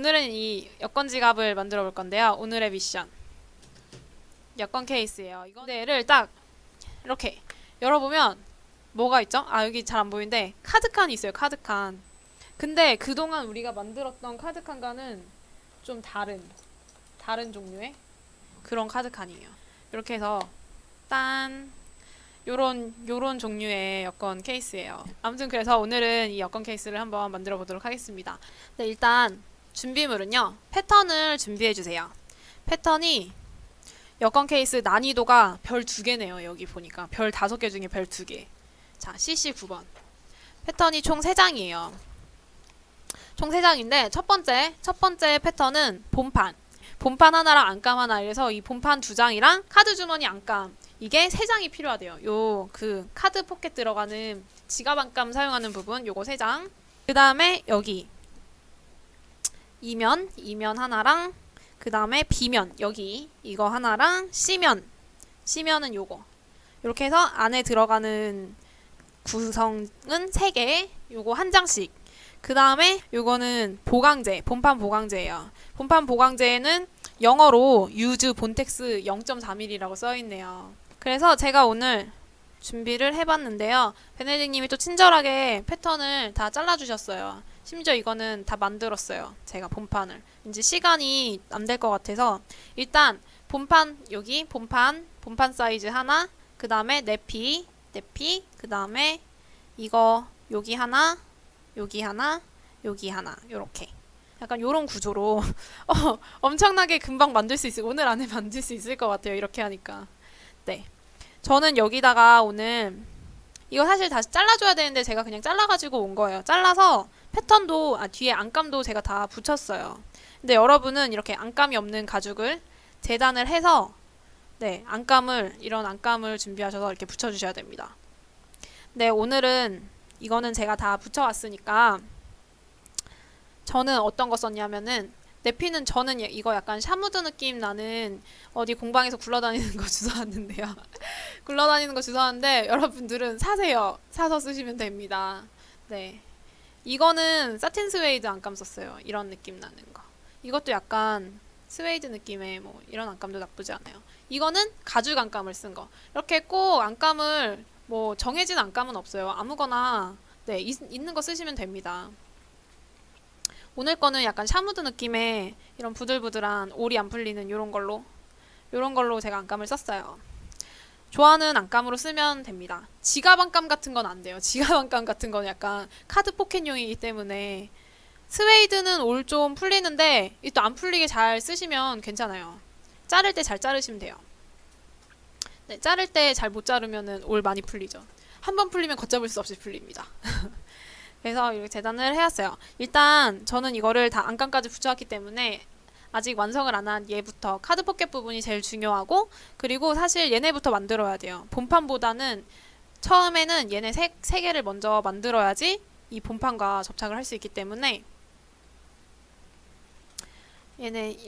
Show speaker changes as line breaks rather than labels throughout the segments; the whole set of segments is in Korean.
오늘은 이 여권 지갑을 만들어 볼 건데요. 오늘의 미션. 여권 케이스예요. 얘를 딱 이렇게 열어보면 뭐가 있죠? 아, 여기 잘 안 보이는데 카드칸이 있어요. 카드칸. 근데 그동안 우리가 만들었던 카드칸과는 좀 다른 종류의 그런 카드칸이에요. 이렇게 해서 딴 요런 종류의 여권 케이스예요. 아무튼 그래서 오늘은 이 여권 케이스를 한번 만들어 보도록 하겠습니다. 네, 일단 준비물은요. 패턴을 준비해 주세요. 패턴이 여권 케이스 난이도가 별 2개네요. 여기 보니까 별 5개 중에 별 2개. 자, CC 9번. 패턴이 총 3장이에요. 총 3장인데 첫 번째 패턴은 본판 하나랑 안감 하나. 이래서 이 본판 2장이랑 카드 주머니 안감, 이게 3장이 필요하대요. 요 그 카드 포켓 들어가는 지갑 안감 사용하는 부분, 요거 3장. 그 다음에 여기 이면 하나랑, 그 다음에 B면 여기 이거 하나랑, C면은 요거. 이렇게 해서 안에 들어가는 구성은 3개, 요거 1장씩. 그 다음에 요거는 보강제, 본판 보강제예요. 본판 보강제에는 영어로 use 본텍스 0.3mm라고 써있네요. 그래서 제가 오늘 준비를 해봤는데요. 베네딕님이 또 친절하게 패턴을 다 잘라주셨어요. 심지어 이거는 다 만들었어요. 제가 본판을. 이제 시간이 안 될 것 같아서 일단 본판, 여기 본판 사이즈 하나, 그 다음에 내피, 그 다음에 이거 여기 하나, 여기 하나, 여기 하나, 요렇게 약간 요런 구조로 엄청나게 금방 만들 수 있을, 오늘 안에 만들 수 있을 것 같아요. 이렇게 하니까. 네, 저는 여기다가 오늘 이거 사실 다시 잘라줘야 되는데 제가 그냥 잘라가지고 온 거예요. 잘라서 패턴도, 뒤에 안감도 제가 다 붙였어요. 근데 여러분은 이렇게 안감이 없는 가죽을 재단을 해서, 네, 이런 안감을 준비하셔서 이렇게 붙여주셔야 됩니다. 네, 오늘은 이거는 제가 다 붙여왔으니까 저는 어떤 거 썼냐면은, 내피는 저는 이거 약간 샤무드 느낌 나는 어디 공방에서 굴러다니는 거 주워왔는데요. 굴러다니는 거 주워왔는데 여러분들은 사세요. 사서 쓰시면 됩니다. 네, 이거는 사틴 스웨이드 안감 썼어요. 이런 느낌 나는 거. 이것도 약간 스웨이드 느낌의 뭐 이런 안감도 나쁘지 않아요. 이거는 가죽 안감을 쓴 거. 이렇게 꼭 안감을 뭐 정해진 안감은 없어요. 아무거나 네, 있는 거 쓰시면 됩니다. 오늘 거는 약간 샤무드 느낌의 이런 부들부들한 올이 안 풀리는 요런 걸로 제가 안감을 썼어요. 좋아하는 안감으로 쓰면 됩니다. 지갑 안감 같은 건 안 돼요. 지갑 안감 같은 건 약간 카드 포켓용이기 때문에, 스웨이드는 올 좀 풀리는데 또 안 풀리게 잘 쓰시면 괜찮아요. 자를 때 잘 자르시면 돼요. 네, 자를 때 잘 못 자르면은 올 많이 풀리죠. 한 번 풀리면 걷잡을 수 없이 풀립니다. 그래서 이렇게 재단을 해왔어요. 일단 저는 이거를 다 안감까지 붙여왔기 때문에 아직 완성을 안 한 얘부터, 카드 포켓 부분이 제일 중요하고, 그리고 사실 얘네부터 만들어야 돼요. 본판보다는 처음에는 얘네 세 개를 먼저 만들어야지 이 본판과 접착을 할 수 있기 때문에,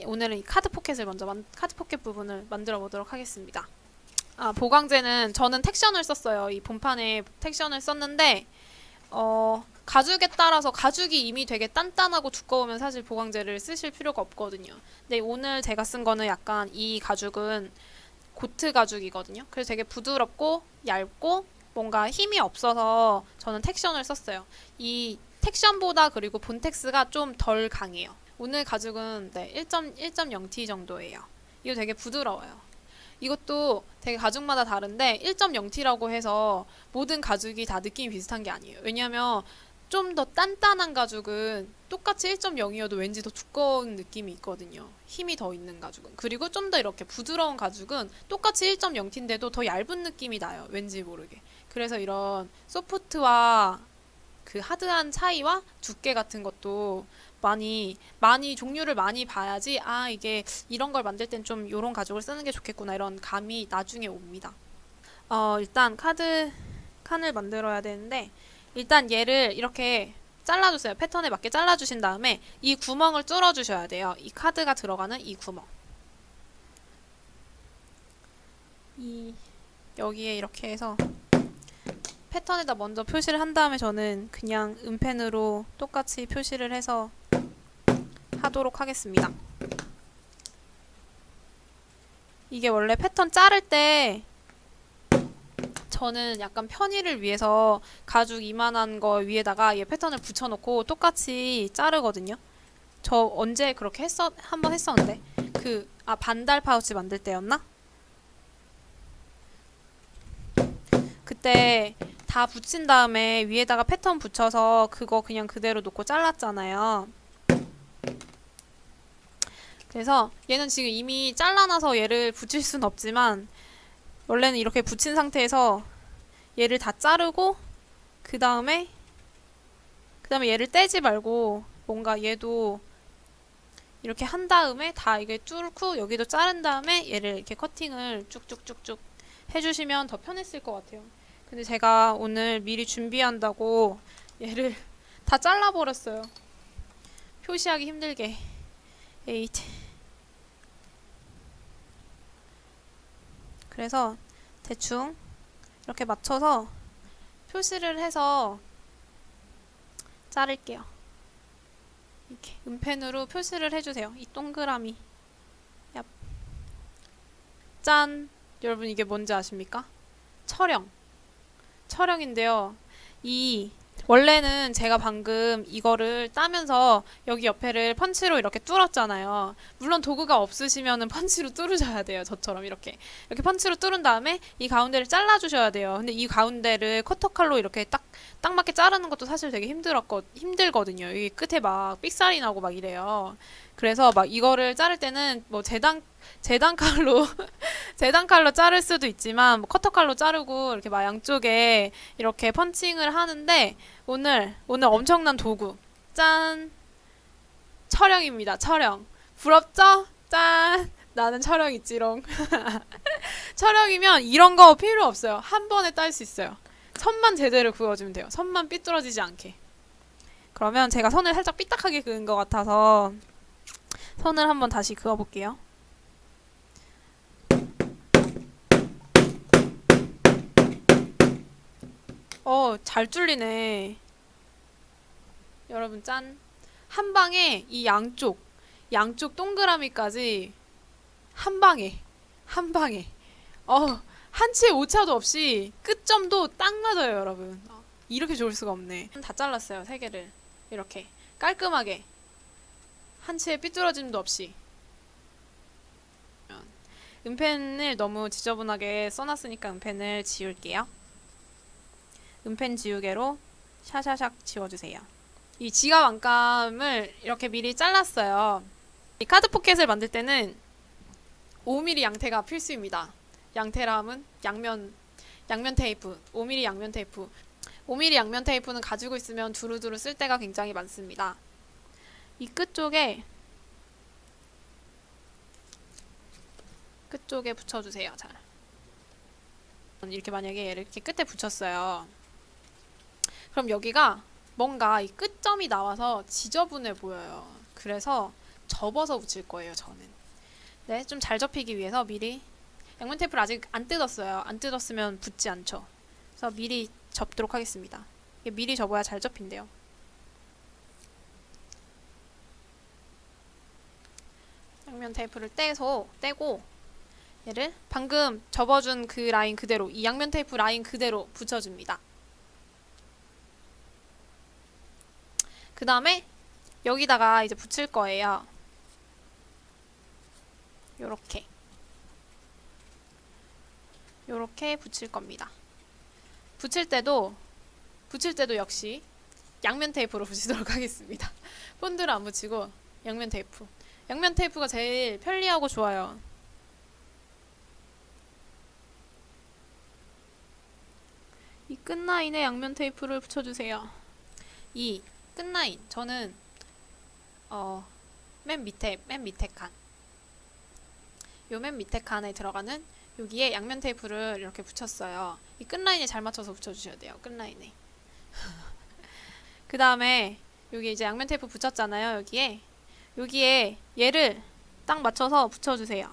오늘은 이 카드 포켓 부분을 만들어 보도록 하겠습니다. 보강제는 저는 텍션을 썼어요. 이 본판에 텍션을 썼는데, 가죽에 따라서, 가죽이 이미 되게 단단하고 두꺼우면 사실 보강제를 쓰실 필요가 없거든요. 근데 오늘 제가 쓴 거는 약간, 이 가죽은 고트 가죽이거든요. 그래서 되게 부드럽고 얇고 뭔가 힘이 없어서 저는 텍션을 썼어요. 이 텍션보다 그리고 본텍스가 좀 덜 강해요. 오늘 가죽은 네, 1.0T 정도예요. 이거 되게 부드러워요. 이것도 되게 가죽마다 다른데 1.0T라고 해서 모든 가죽이 다 느낌이 비슷한 게 아니에요. 왜냐면 좀 더 단단한 가죽은 똑같이 1.0이어도 왠지 더 두꺼운 느낌이 있거든요. 힘이 더 있는 가죽은. 그리고 좀 더 이렇게 부드러운 가죽은 똑같이 1.0T인데도 더 얇은 느낌이 나요. 왠지 모르게. 그래서 이런 소프트와 그 하드한 차이와 두께 같은 것도 많이 종류를 많이 봐야지, 이게 이런 걸 만들 땐 좀 요런 가죽을 쓰는 게 좋겠구나, 이런 감이 나중에 옵니다. 일단 칸을 만들어야 되는데, 일단 얘를 이렇게 잘라주세요. 패턴에 맞게 잘라주신 다음에 이 구멍을 뚫어주셔야 돼요. 이 카드가 들어가는 이 구멍. 여기에 이렇게 해서 패턴에다 먼저 표시를 한 다음에, 저는 그냥 은펜으로 똑같이 표시를 해서 하도록 하겠습니다. 이게 원래 패턴 자를 때 저는 약간 편의를 위해서 가죽 이만한 거 위에다가 얘 패턴을 붙여놓고 똑같이 자르거든요. 저 언제 그렇게 한번 했었는데 반달 파우치 만들 때였나? 그때 다 붙인 다음에 위에다가 패턴 붙여서 그거 그냥 그대로 놓고 잘랐잖아요. 그래서 얘는 지금 이미 잘라놔서 얘를 붙일 순 없지만 원래는 이렇게 붙인 상태에서 얘를 다 자르고 그 다음에 얘를 떼지 말고 뭔가 얘도 이렇게 한 다음에 다 이게 뚫고 여기도 자른 다음에 얘를 이렇게 커팅을 쭉쭉쭉쭉 해주시면 더 편했을 것 같아요. 근데 제가 오늘 미리 준비한다고 얘를 다 잘라버렸어요. 표시하기 힘들게. 에잇. 그래서 대충 이렇게 맞춰서 표시를 해서 자를게요. 이렇게 은펜으로 표시를 해주세요. 이 동그라미. 얍. 짠! 여러분 이게 뭔지 아십니까? 철형인데요. 원래는 제가 방금 이거를 따면서 여기 옆에를 펀치로 이렇게 뚫었잖아요. 물론 도구가 없으시면은 펀치로 뚫으셔야 돼요. 저처럼 이렇게 펀치로 뚫은 다음에 이 가운데를 잘라주셔야 돼요. 근데 이 가운데를 커터칼로 이렇게 딱 맞게 자르는 것도 사실 되게 힘들거든요. 여기 끝에 막 삑살이 나고 막 이래요. 그래서 막 이거를 자를 때는 뭐 재단칼로 재단칼로 자를 수도 있지만 뭐 커터칼로 자르고 이렇게 막 양쪽에 이렇게 펀칭을 하는데 오늘 엄청난 도구 짠! 철형입니다. 철형. 부럽죠? 짠! 나는 철형 있지롱. 철형이면 이런 거 필요 없어요. 한 번에 딸 수 있어요. 선만 제대로 그어주면 돼요. 선만 삐뚤어지지 않게. 그러면 제가 선을 살짝 삐딱하게 그은 것 같아서 선을 한번 다시 그어볼게요. 잘 뚫리네. 여러분 짠. 한 방에 이 양쪽 동그라미까지 한 방에 한치의 오차도 없이 끝점도 딱 맞아요, 여러분. 이렇게 좋을 수가 없네. 다 잘랐어요, 세 개를. 이렇게 깔끔하게 한치의 삐뚤어짐도 없이. 은펜을 너무 지저분하게 써놨으니까 은펜을 지울게요. 은펜 지우개로 샤샤샥 지워주세요. 이 지갑 안감을 이렇게 미리 잘랐어요. 이 카드 포켓을 만들 때는 5mm 양테가 필수입니다. 양테라 함은 양면 테이프, 5mm 양면 테이프. 5mm 양면 테이프는 가지고 있으면 두루두루 쓸 때가 굉장히 많습니다. 이 끝쪽에 붙여주세요. 잘. 이렇게 만약에 얘를 이렇게 끝에 붙였어요. 그럼 여기가 뭔가 이 끝점이 나와서 지저분해 보여요. 그래서 접어서 붙일 거예요, 저는. 네, 좀 잘 접히기 위해서 미리 양면 테이프를 아직 안 뜯었어요. 안 뜯었으면 붙지 않죠. 그래서 미리 접도록 하겠습니다. 이게 미리 접어야 잘 접힌대요. 양면 테이프를 떼고 얘를 방금 접어준 그 라인 그대로, 이 양면 테이프 라인 그대로 붙여줍니다. 그 다음에 여기다가 이제 붙일 거예요. 요렇게 붙일 겁니다. 붙일 때도 역시 양면 테이프로 붙이도록 하겠습니다. 본드를 안 붙이고 양면 테이프. 양면 테이프가 제일 편리하고 좋아요. 이 끝라인에 양면 테이프를 붙여주세요. 이 끝라인, 저는 맨 밑에 칸, 요 맨 밑에 칸에 들어가는 여기에 양면 테이프를 이렇게 붙였어요. 이 끝라인에 잘 맞춰서 붙여주셔야 돼요. 끝라인에. 그 다음에 여기 이제 양면 테이프 붙였잖아요. 여기에 얘를 딱 맞춰서 붙여주세요.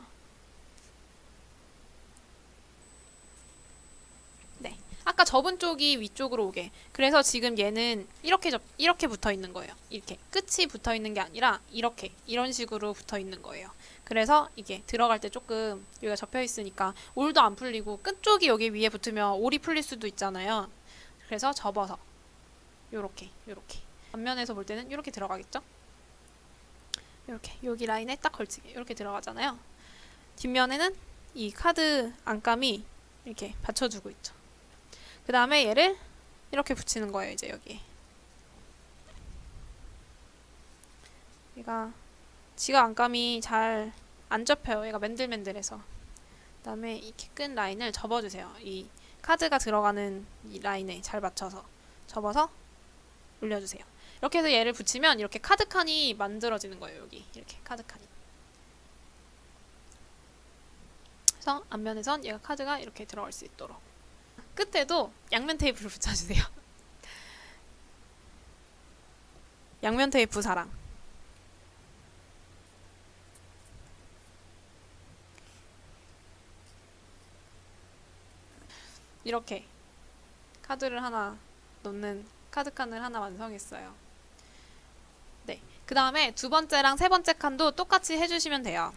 네, 아까 아까 접은 쪽이 위쪽으로 오게. 그래서 지금 얘는 이렇게 붙어 있는 거예요. 이렇게 끝이 붙어 있는 게 아니라 이렇게 이런 식으로 붙어 있는 거예요. 그래서 이게 들어갈 때 조금 여기가 접혀 있으니까 올도 안 풀리고 끝쪽이 여기 위에 붙으면 올이 풀릴 수도 있잖아요. 그래서 접어서 요렇게 앞면에서 볼 때는 이렇게 들어가겠죠? 이렇게 여기 라인에 딱 걸치게 이렇게 들어가잖아요. 뒷면에는 이 카드 안감이 이렇게 받쳐주고 있죠. 그 다음에 얘를 이렇게 붙이는 거예요. 이제 여기에 얘가 지갑 안감이 잘 안 접혀요. 얘가 맨들맨들해서. 그 다음에 이렇게 끈 라인을 접어주세요. 이 카드가 들어가는 이 라인에 잘 맞춰서 접어서 올려주세요. 이렇게 해서 얘를 붙이면 이렇게 카드 칸이 만들어지는 거예요. 여기 이렇게 카드 칸이. 그래서 앞면에선 얘가 카드가 이렇게 들어갈 수 있도록. 끝에도 양면 테이프를 붙여주세요. 양면 테이프 사랑. 이렇게 카드를 하나 넣는 카드 칸을 하나 완성했어요. 네. 그 다음에 두 번째랑 세 번째 칸도 똑같이 해주시면 돼요.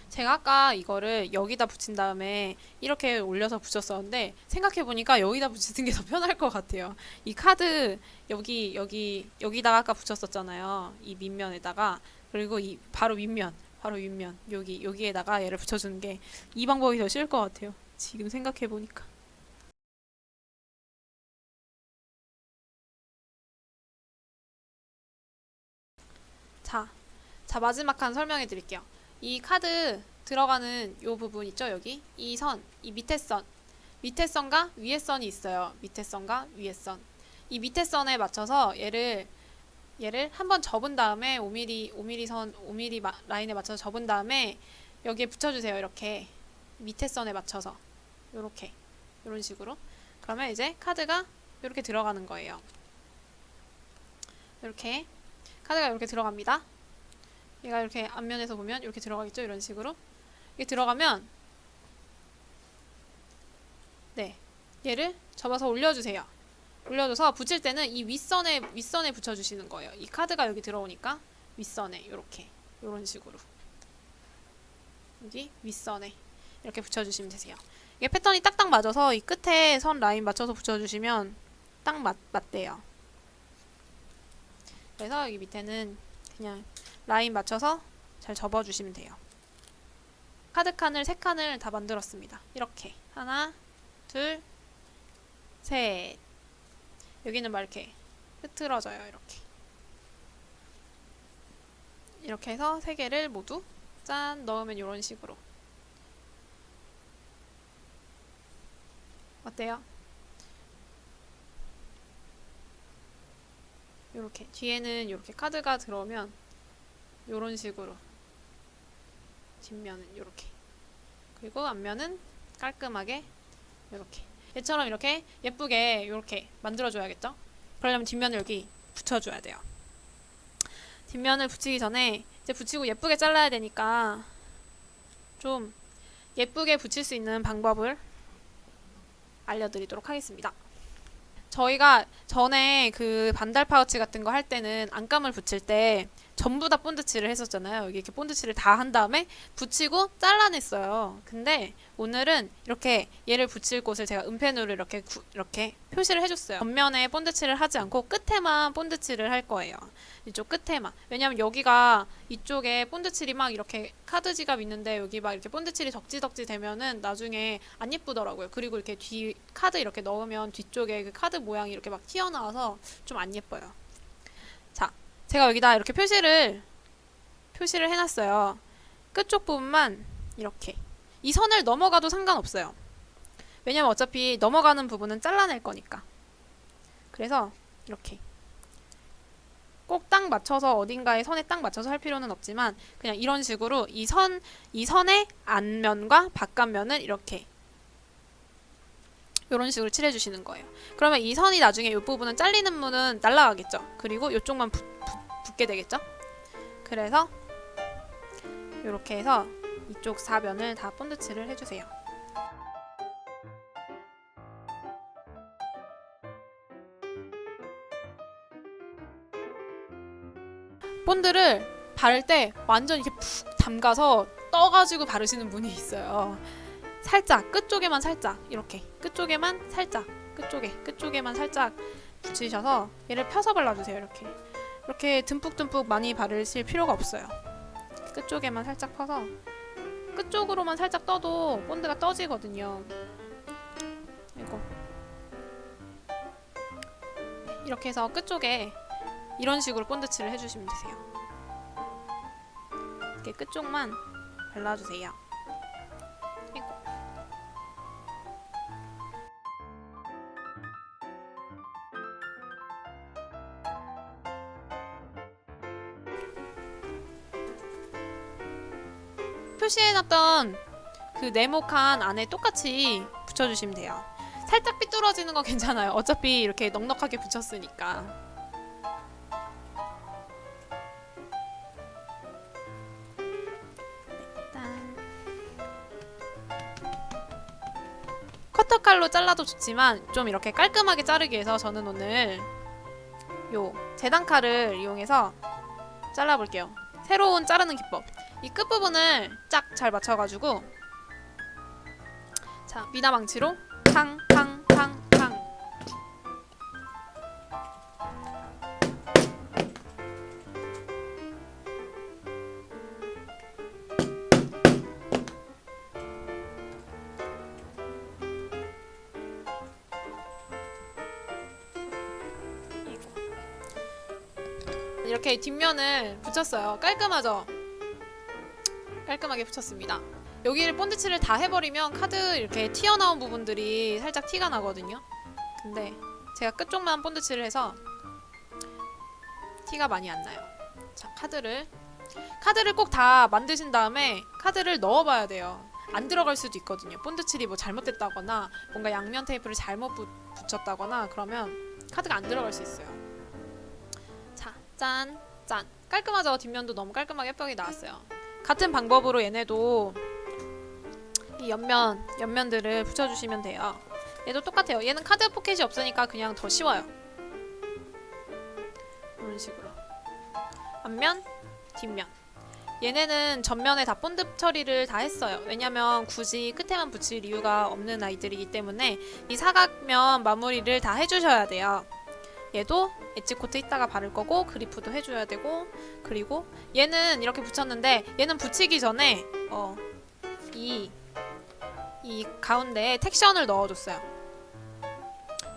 제가 아까 이거를 여기다 붙인 다음에 이렇게 올려서 붙였었는데 생각해보니까 여기다 붙이는 게 더 편할 것 같아요. 이 카드 여기다가 아까 붙였었잖아요. 이 밑면에다가. 그리고 이 바로 윗면 여기에다가 얘를 붙여주는 게 이 방법이 더 쉬울 것 같아요. 지금 생각해보니까. 자, 마지막 칸 설명해 드릴게요. 이 카드 들어가는 요 부분 있죠, 여기? 이 밑에 선과 위에 선이 있어요. 밑에 선과 위에 선. 이 밑에 선에 맞춰서 얘를 한번 접은 다음에 5mm 라인에 맞춰서 접은 다음에 여기에 붙여주세요. 이렇게 밑에 선에 맞춰서 이런 식으로. 그러면 이제 카드가 이렇게 들어가는 거예요. 이렇게 카드가 이렇게 들어갑니다. 얘가 이렇게 앞면에서 보면 이렇게 들어가겠죠? 이런 식으로. 이게 들어가면 네, 얘를 접어서 올려주세요. 올려줘서 붙일 때는 이 윗선에 붙여주시는 거예요. 이 카드가 여기 들어오니까 윗선에 이런 식으로 여기 윗선에 이렇게 붙여주시면 되세요. 이게 패턴이 딱딱 맞아서 이 끝에 선 라인 맞춰서 붙여주시면 딱 맞대요. 그래서 여기 밑에는 그냥 라인 맞춰서 잘 접어주시면 돼요. 카드 칸을 3칸을 다 만들었습니다. 이렇게 하나, 둘, 셋. 여기는 막 이렇게 흐트러져요. 이렇게 해서 3개를 모두 짠 넣으면 이런 식으로. 어때요? 이렇게 뒤에는 이렇게 카드가 들어오면 이런 식으로, 뒷면은 이렇게, 그리고 앞면은 깔끔하게 이렇게 얘처럼 이렇게 예쁘게 이렇게 만들어줘야겠죠? 그러려면 뒷면을 여기 붙여줘야 돼요. 뒷면을 붙이기 전에 이제 붙이고 예쁘게 잘라야 되니까 좀 예쁘게 붙일 수 있는 방법을 알려드리도록 하겠습니다. 저희가 전에 그 반달 파우치 같은 거 할 때는 안감을 붙일 때 전부 다 본드칠을 했었잖아요. 여기 이렇게 본드칠을 다 한 다음에 붙이고 잘라냈어요. 근데 오늘은 이렇게 얘를 붙일 곳을 제가 은펜으로 이렇게 표시를 해줬어요. 겉면에 본드칠을 하지 않고 끝에만 본드칠을 할 거예요. 이쪽 끝에만. 왜냐면 여기가 이쪽에 본드칠이 막 이렇게 카드 지갑 있는데 여기 막 이렇게 본드칠이 덕지덕지 되면은 나중에 안 예쁘더라고요. 그리고 이렇게 뒤 카드 이렇게 넣으면 뒤쪽에 그 카드 모양이 이렇게 막 튀어나와서 좀 안 예뻐요. 자, 제가 여기다 이렇게 표시를 해놨어요. 끝쪽 부분만 이렇게. 이 선을 넘어가도 상관없어요. 왜냐면 어차피 넘어가는 부분은 잘라낼 거니까. 그래서 이렇게 꼭 딱 맞춰서 어딘가에 선에 딱 맞춰서 할 필요는 없지만 그냥 이런 식으로 이 선의 앞면과 바깥면을 이렇게 이런 식으로 칠해주시는 거예요. 그러면 이 선이 나중에 이 부분은 잘리는 부분은 날아가겠죠. 그리고 이쪽만 붙게 되겠죠. 그래서 이렇게 해서 이쪽 4면을 다 본드칠을 해주세요. 본드를 바를 때 완전 이렇게 푹 담가서 떠가지고 바르시는 분이 있어요. 살짝 끝쪽에만 살짝 이렇게 끝쪽에만 살짝 끝쪽에만 살짝 붙이셔서 얘를 펴서 발라주세요. 이렇게 듬뿍듬뿍 많이 바르실 필요가 없어요. 끝쪽에만 살짝 펴서 끝쪽으로만 살짝 떠도 본드가 떠지거든요. 이거 이렇게 해서 끝쪽에 이런 식으로 본드칠을 해주시면 되세요. 이렇게 끝쪽만 발라주세요. 이거. 표시해놨던 그 네모칸 안에 똑같이 붙여주시면 돼요. 살짝 삐뚤어지는 거 괜찮아요. 어차피 이렇게 넉넉하게 붙였으니까. 일단 커터칼로 잘라도 좋지만 좀 이렇게 깔끔하게 자르기 위해서 저는 오늘 요 재단칼을 이용해서 잘라볼게요. 새로운 자르는 기법. 이 끝부분을 짝 잘 맞춰가지고 자 미나망치로 탕탕탕탕 이렇게 뒷면을 붙였어요. 깔끔하죠? 깔끔하게 붙였습니다. 여기를 본드칠을 다 해버리면 카드 이렇게 튀어나온 부분들이 살짝 티가 나거든요. 근데 제가 끝쪽만 본드칠을 해서 티가 많이 안 나요. 자, 카드를 꼭 다 만드신 다음에 카드를 넣어봐야 돼요. 안 들어갈 수도 있거든요. 본드칠이 뭐 잘못됐다거나 뭔가 양면 테이프를 잘못 붙였다거나 그러면 카드가 안 들어갈 수 있어요. 자, 짠! 짠! 깔끔하죠? 뒷면도 너무 깔끔하게 예쁘게 나왔어요. 같은 방법으로 얘네도 이 옆면들을 붙여주시면 돼요. 얘도 똑같아요. 얘는 카드 포켓이 없으니까 그냥 더 쉬워요. 이런 식으로 앞면, 뒷면. 얘네는 전면에 다 본드 처리를 다 했어요. 왜냐면 굳이 끝에만 붙일 이유가 없는 아이들이기 때문에 이 사각면 마무리를 다 해주셔야 돼요. 얘도 엣지 코트 이따가 바를 거고 그리프도 해줘야 되고 그리고 얘는 이렇게 붙였는데 얘는 붙이기 전에 이 가운데에 텍션을 넣어줬어요.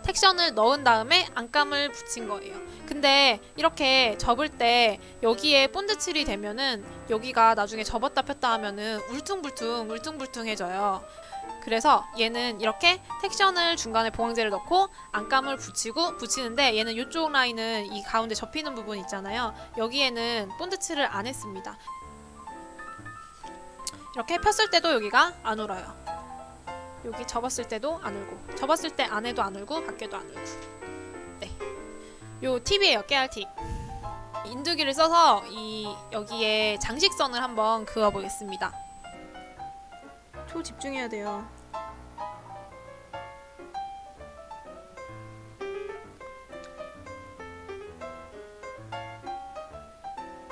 텍션을 넣은 다음에 안감을 붙인 거예요. 근데 이렇게 접을 때 여기에 본드칠이 되면은 여기가 나중에 접었다 폈다 하면은 울퉁불퉁해져요. 그래서 얘는 이렇게 텍션을 중간에 보강제를 넣고 안감을 붙이는데 얘는 이쪽 라인은 이 가운데 접히는 부분 있잖아요. 여기에는 본드칠을 안 했습니다. 이렇게 폈을 때도 여기가 안 울어요. 여기 접었을 때도 안 울고 접었을 때 안에도 안 울고 밖에도 안 울고. 네, 요 팁이에요. 깨알 팁. 인두기를 써서 여기에 장식선을 한번 그어보겠습니다. 초집중해야 돼요.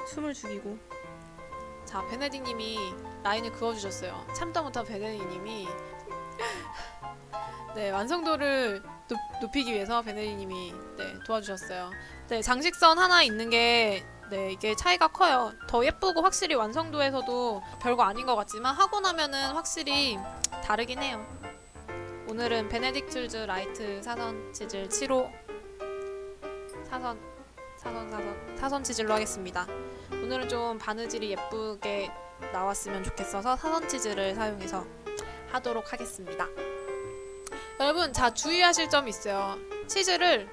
숨을 죽이고. 자, 베네딕님이 라인을 그어주셨어요. 참다 못한 베네딕님이 네, 완성도를 높이기 위해서 베네딕님이 네, 도와주셨어요. 네, 장식선 하나 있는 게 네, 이게 차이가 커요. 더 예쁘고 확실히 완성도에서도 별거 아닌 것 같지만 하고 나면은 확실히 다르긴 해요. 오늘은 베네딕 툴즈 라이트 사선 치즐 7호 사선 치즐로 하겠습니다. 오늘은 좀 바느질이 예쁘게 나왔으면 좋겠어서 사선 치즐을 사용해서 하도록 하겠습니다. 여러분, 자, 주의하실 점이 있어요. 치즐을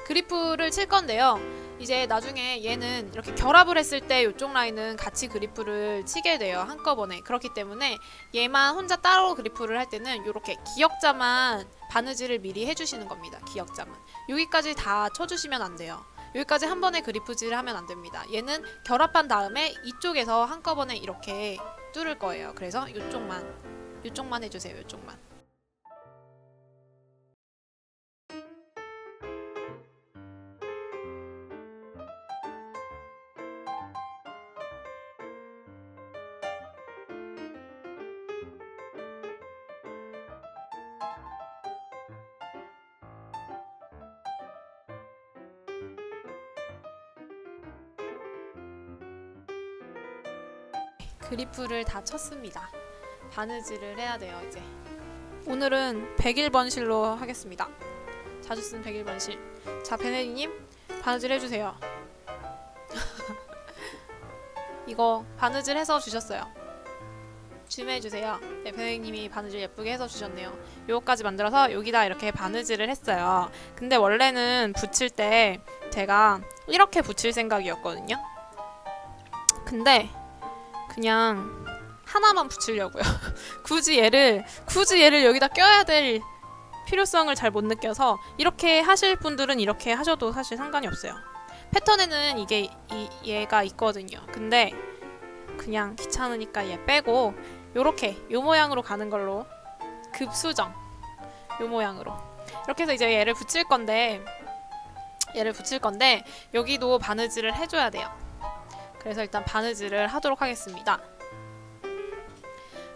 그리프를 칠 건데요. 이제 나중에 얘는 이렇게 결합을 했을 때 이쪽 라인은 같이 그리프를 치게 돼요. 한꺼번에. 그렇기 때문에 얘만 혼자 따로 그리프를 할 때는 이렇게 기역자만 바느질을 미리 해주시는 겁니다. 기역자만. 여기까지 다 쳐주시면 안 돼요. 여기까지 한 번에 그리프질을 하면 안 됩니다. 얘는 결합한 다음에 이쪽에서 한꺼번에 이렇게 뚫을 거예요. 그래서 이쪽만 해주세요. 이쪽만. 그리프를 다 쳤습니다. 바느질을 해야 돼요, 이제. 오늘은 101번 실로 하겠습니다. 자주 쓴 101번 실. 자, 베네디님, 바느질 해주세요. 이거 바느질 해서 주셨어요. 줌해주세요. 네, 베네디님이 바느질 예쁘게 해서 주셨네요. 요거까지 만들어서 여기다 이렇게 바느질을 했어요. 근데 원래는 붙일 때 제가 이렇게 붙일 생각이었거든요. 근데 그냥 하나만 붙이려고요. 굳이 얘를 여기다 껴야 될 필요성을 잘 못 느껴서 이렇게 하실 분들은 이렇게 하셔도 사실 상관이 없어요. 패턴에는 얘가 있거든요. 근데 그냥 귀찮으니까 얘 빼고 요렇게 요 모양으로 가는 걸로 급수정 요 모양으로 이렇게 해서 이제 얘를 붙일 건데 여기도 바느질을 해줘야 돼요. 그래서 일단 바느질을 하도록 하겠습니다.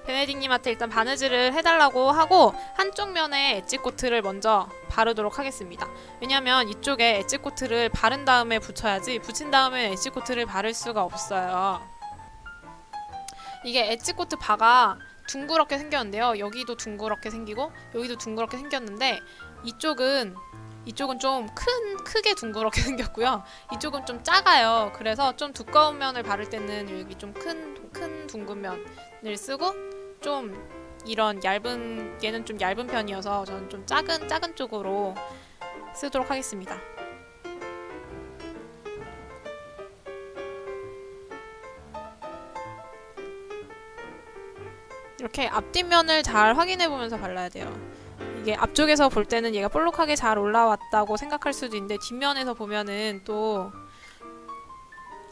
베네딕님한테 일단 바느질을 해달라고 하고 한쪽 면에 엣지코트를 먼저 바르도록 하겠습니다. 왜냐면 이쪽에 엣지코트를 바른 다음에 붙여야지 붙인 다음에 엣지코트를 바를 수가 없어요. 이게 엣지코트 바가 둥그렇게 생겼는데요. 여기도 둥그렇게 생기고 여기도 둥그렇게 생겼는데 이쪽은 좀 크게 둥그렇게 생겼고요. 이쪽은 좀 작아요. 그래서 좀 두꺼운 면을 바를 때는 여기 좀 큰 둥근 면을 쓰고 좀 이런 얘는 좀 얇은 편이어서 저는 좀 작은 쪽으로 쓰도록 하겠습니다. 이렇게 앞뒷면을 잘 확인해 보면서 발라야 돼요. 이게 앞쪽에서 볼 때는 얘가 볼록하게 잘 올라왔다고 생각할 수도 있는데 뒷면에서 보면은 또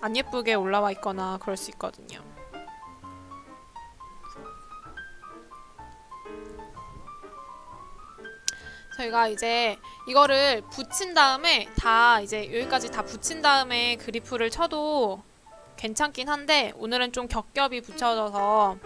안 예쁘게 올라와 있거나 그럴 수 있거든요. 저희가 이제 이거를 붙인 다음에 이제 여기까지 다 붙인 다음에 그리프를 쳐도 괜찮긴 한데 오늘은 좀 겹겹이 붙여져서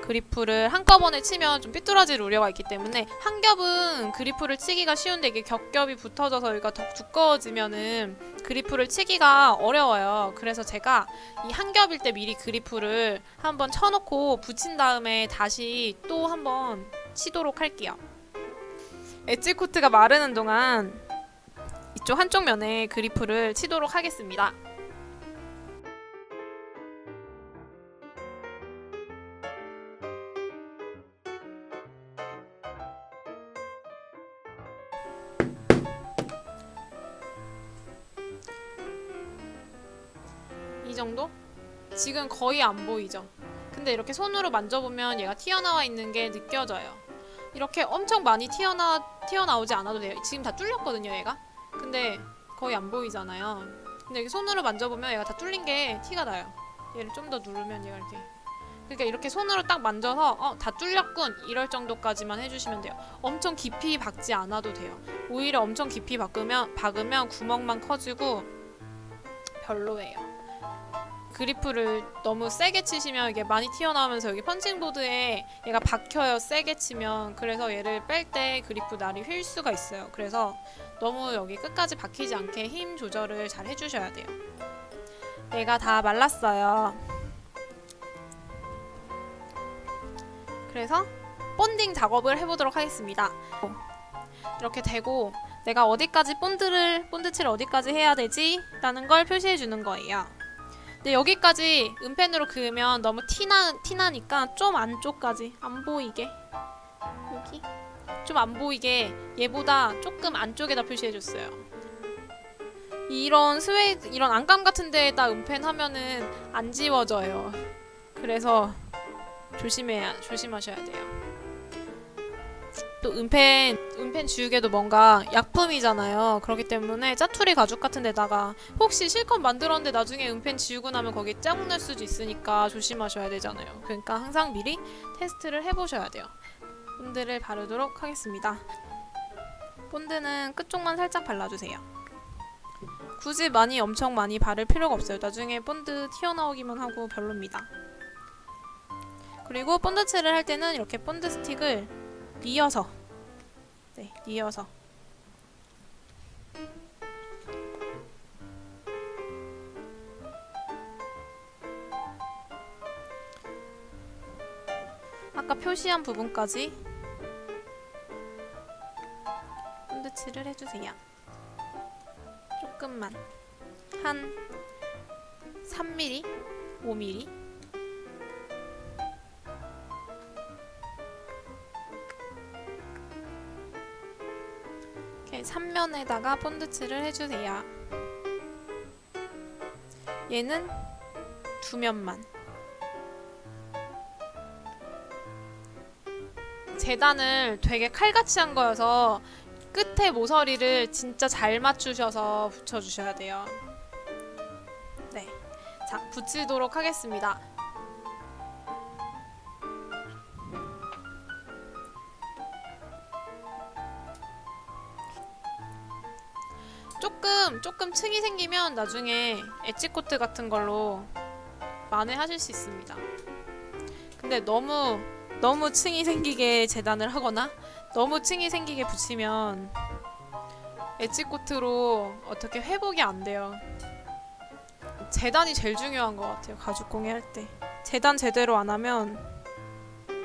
그리프를 한꺼번에 치면 좀 삐뚤어질 우려가 있기 때문에 한 겹은 그리프를 치기가 쉬운데 이게 겹겹이 붙어져서 여기가 더 두꺼워지면은 그리프를 치기가 어려워요. 그래서 제가 이 한 겹일 때 미리 그리프를 한번 쳐놓고 붙인 다음에 다시 또 한번 치도록 할게요. 엣지 코트가 마르는 동안 이쪽 한쪽 면에 그리프를 치도록 하겠습니다. 이 정도? 지금 거의 안 보이죠? 근데 이렇게 손으로 만져보면 얘가 튀어나와 있는 게 느껴져요. 이렇게 엄청 많이 튀어나오지 않아도 돼요. 지금 다 뚫렸거든요, 얘가. 근데 거의 안 보이잖아요. 근데 이렇게 손으로 만져보면 얘가 다 뚫린 게 티가 나요. 얘를 좀 더 누르면 얘가 이렇게. 그러니까 이렇게 손으로 딱 만져서 다 뚫렸군 이럴 정도까지만 해주시면 돼요. 엄청 깊이 박지 않아도 돼요. 오히려 엄청 깊이 박으면 구멍만 커지고 별로예요. 그리프를 너무 세게 치시면 이게 많이 튀어나오면서 여기 펀칭보드에 얘가 박혀요. 세게 치면. 그래서 얘를 뺄 때 그리프 날이 휠 수가 있어요. 그래서 너무 여기 끝까지 박히지 않게 힘 조절을 잘 해주셔야 돼요. 얘가 다 말랐어요. 그래서 본딩 작업을 해보도록 하겠습니다. 이렇게 되고 내가 어디까지 본드칠을 어디까지 해야 되지? 라는 걸 표시해 주는 거예요. 근데 여기까지 은펜으로 그으면 너무 티나니까 좀 안쪽까지 안 보이게 여기 좀 안 보이게 얘보다 조금 안쪽에다 표시해 줬어요. 이런 이런 안감 같은 데에다 은펜 하면은 안 지워져요. 그래서 조심하셔야 돼요. 또 은펜 지우개도 뭔가 약품이잖아요. 그렇기 때문에 짜투리 가죽 같은 데다가 혹시 실컷 만들었는데 나중에 은펜 지우고 나면 거기에 자국 날 수도 있으니까 조심하셔야 되잖아요. 그러니까 항상 미리 테스트를 해보셔야 돼요. 본드를 바르도록 하겠습니다. 본드는 끝쪽만 살짝 발라주세요. 굳이 엄청 많이 바를 필요가 없어요. 나중에 본드 튀어나오기만 하고 별로입니다. 그리고 본드칠을 할 때는 이렇게 본드 스틱을 뉘어서 아까 표시한 부분까지 본드칠을 해주세요. 조금만, 한 3mm, 5mm. 이렇게 3면에다가 본드칠을 해주세요. 얘는 2면만. 재단을 되게 칼같이 한 거여서 끝에 모서리를 진짜 잘 맞추셔서 붙여주셔야 돼요. 네, 자, 붙이도록 하겠습니다. 조금 층이 생기면 나중에 엣지코트 같은 걸로 만회하실 수 있습니다. 근데 너무 층이 생기게 재단을 하거나 너무 층이 생기게 붙이면 엣지코트로 어떻게 회복이 안 돼요. 재단이 제일 중요한 것 같아요. 가죽공예 할 때 재단 제대로 안 하면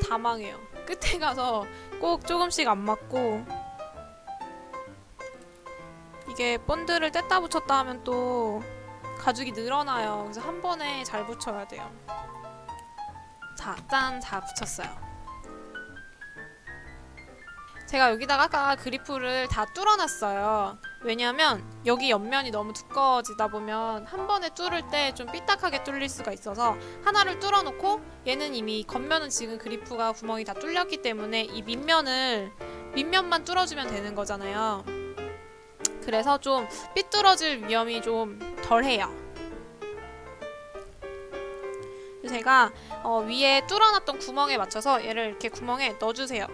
다 망해요. 끝에 가서 꼭 조금씩 안 맞고, 이게 본드를 뗐다 붙였다 하면 또 가죽이 늘어나요. 그래서 한 번에 잘 붙여야 돼요. 자, 짠! 다 붙였어요. 제가 여기다가 아까 그리프를 다 뚫어놨어요. 왜냐면 여기 옆면이 너무 두꺼워지다 보면 한 번에 뚫을 때 좀 삐딱하게 뚫릴 수가 있어서 하나를 뚫어놓고, 얘는 이미 겉면은 지금 그리프가 구멍이 다 뚫렸기 때문에 이 밑면만 뚫어주면 되는 거잖아요. 그래서 좀 삐뚤어질 위험이 좀 덜해요. 제가 위에 뚫어놨던 구멍에 맞춰서 얘를 이렇게 구멍에 넣어주세요.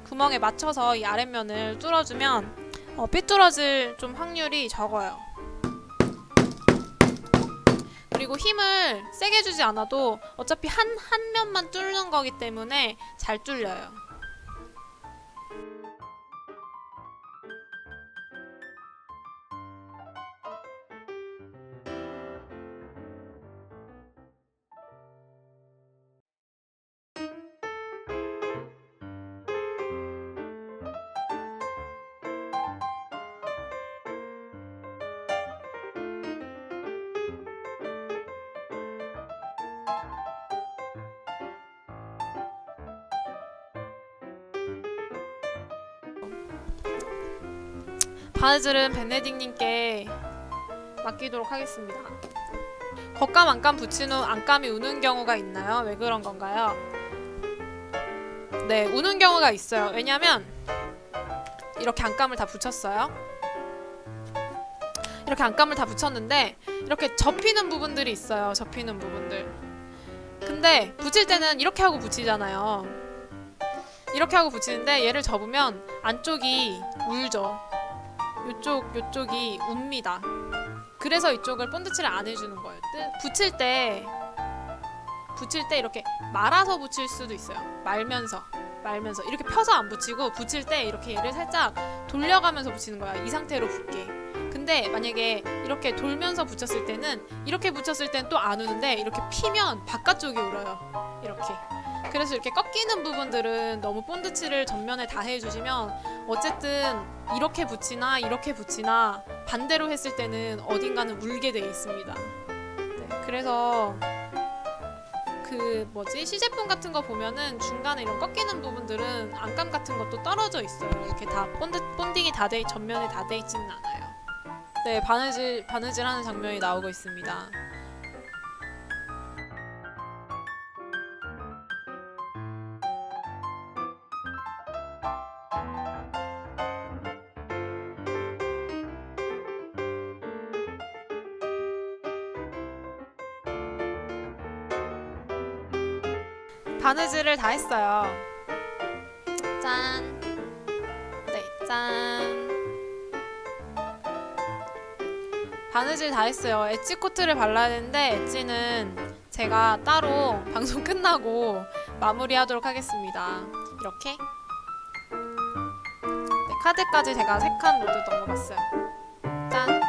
구멍에 맞춰서 이 아랫면을 뚫어주면 삐뚤어질 좀 확률이 적어요. 그리고 힘을 세게 주지 않아도 어차피 한 면만 뚫는 거기 때문에 잘 뚫려요. 바느질은 베네딕님께 맡기도록 하겠습니다. 겉감 안감 붙인 후 안감이 우는 경우가 있나요? 왜 그런 건가요? 네, 우는 경우가 있어요. 왜냐면 이렇게 안감을 다 붙였어요. 이렇게 안감을 다 붙였는데 이렇게 접히는 부분들이 있어요. 접히는 부분들. 근데 붙일 때는 이렇게 하고 붙이잖아요. 이렇게 하고 붙이는데 얘를 접으면 안쪽이 울죠. 요쪽이 웁니다. 그래서 이쪽을 본드칠을 안 해주는 거예요. 붙일 때 이렇게 말아서 붙일 수도 있어요. 말면서 이렇게 펴서 안 붙이고, 붙일 때 이렇게 얘를 살짝 돌려가면서 붙이는 거야. 이 상태로 붙게. 근데 만약에 이렇게 돌면서 붙였을 때는, 이렇게 붙였을 때는 또 안 우는데 이렇게 피면 바깥쪽이 울어요. 이렇게. 그래서 이렇게 꺾이는 부분들은 너무 본드칠을 전면에 다 해주시면 어쨌든 이렇게 붙이나 이렇게 붙이나 반대로 했을 때는 어딘가는 울게 돼 있습니다. 네, 그래서 시제품 같은 거 보면은 중간에 이런 꺾이는 부분들은 안감 같은 것도 떨어져 있어요. 이렇게 다 본딩이 전면에 다 돼 있지는 않아요. 네, 바느질하는 장면이 나오고 있습니다. 바느질을 다 했어요. 짠. 네, 짠. 바느질 다 했어요. 엣지코트를 발라야 되는데 엣지는 제가 따로 방송 끝나고 마무리하도록 하겠습니다. 이렇게. 네, 카드까지 제가 3칸 모두 넘어봤어요. 짠.